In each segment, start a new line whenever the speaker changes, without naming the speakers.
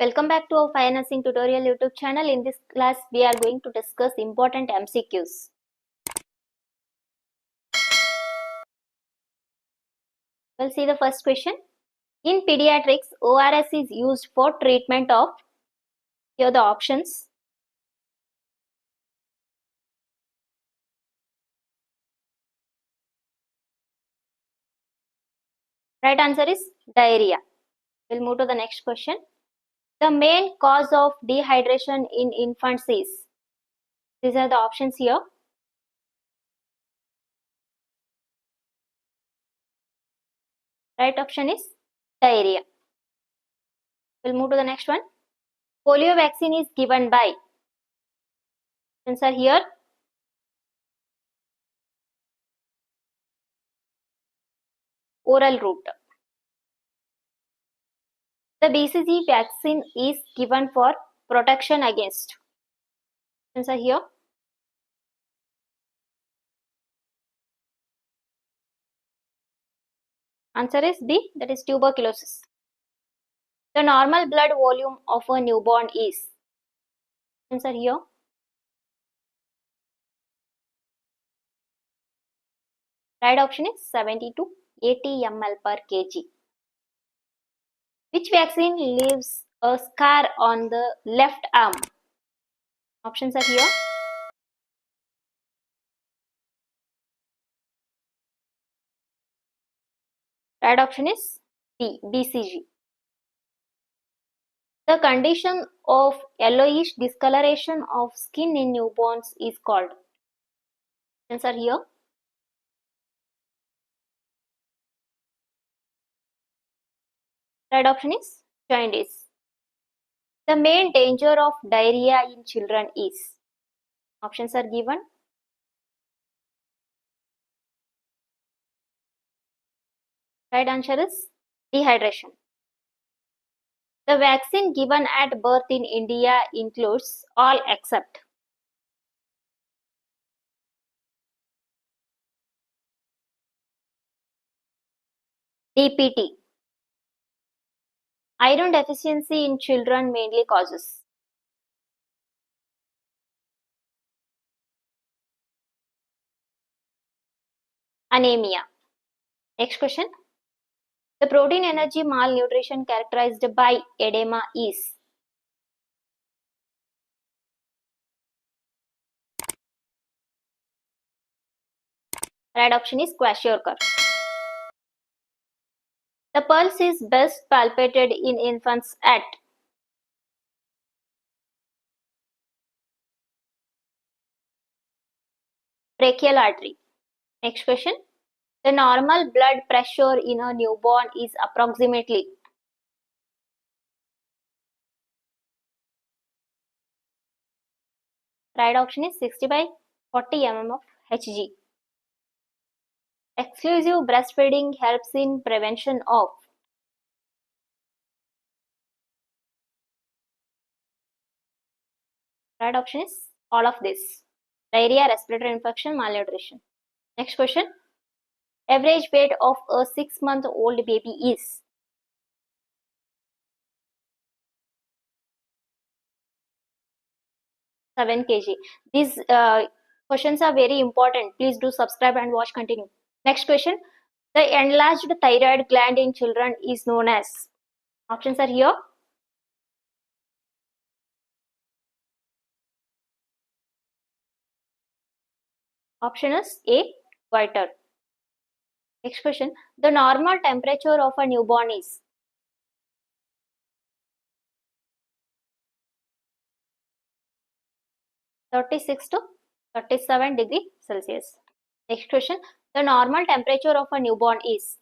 Welcome back to our Fire Nursing Tutorial YouTube channel. In this class, we are going to discuss important MCQs. We'll see the first question. In pediatrics, ORS is used for treatment of, here are the options. Right answer is diarrhea. We'll move to the next question. The main cause of dehydration in infants is, these are the options here. Right option is diarrhea. We'll move to the next one. Polio vaccine is given by, options are here. Oral route. The BCG vaccine is given for protection against, options are here. Answer is B, that is tuberculosis. The normal blood volume of a newborn is, options are here. Right option is 70 to 80 ml per kg. Which vaccine leaves a scar on the left arm? Options are here. Right option is B, BCG. The condition of yellowish discoloration of skin in newborns is called, options are here. Right option is jaundice. The main danger of diarrhea in children is, options are given. Right answer is dehydration. The vaccine given at birth in India includes all except, DPT. Iron deficiency in children mainly causes, anemia. Next question. The protein energy malnutrition characterized by edema is, right option is kwashiorkor. The pulse is best palpated in infants at, brachial artery. Next question. The normal blood pressure in a newborn is approximately, right option is 60 by 40 mm of Hg. Exclusive breastfeeding helps in prevention of, right option is all of this, diarrhea, respiratory infection, malnutrition. Next question. Average weight of a 6-month-old baby is, 7 kg. These questions are very important. Please do subscribe and watch continue. Next question. The enlarged thyroid gland in children is known as, options are here. Option is A, goiter. Next question. The normal temperature of a newborn is, 36 to 37 degree Celsius. Next question. The normal temperature of a newborn is,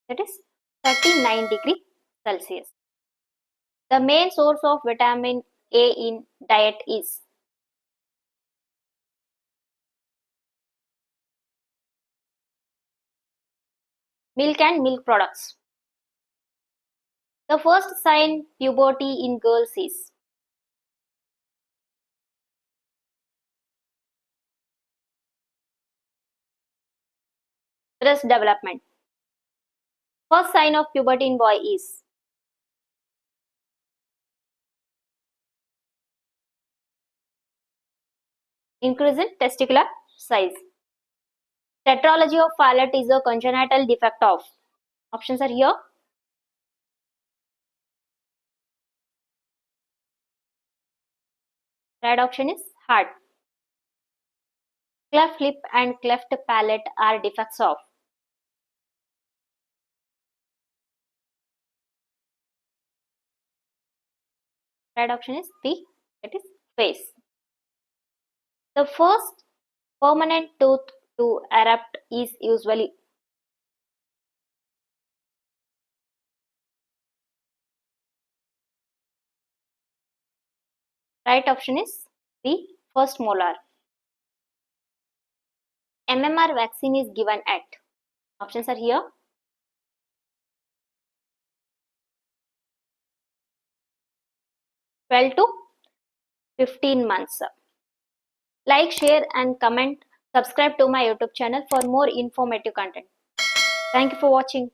that is 39 degree Celsius. The main source of vitamin A in diet is, milk and milk products. The first sign puberty in girls is, Breast development. First sign of puberty in boy is increase in testicular size. Tetralogy of Fallot is a congenital defect of. Options are here. Right option is heart. Cleft lip and cleft palate are defects of. Right option is B, that is face. The first permanent tooth to erupt is usually. Right option is B, first molar. MMR vaccine is given at. Options are here. 12 to 15 months. Like, share and comment. Subscribe to my YouTube channel for more informative content. Thank you for watching.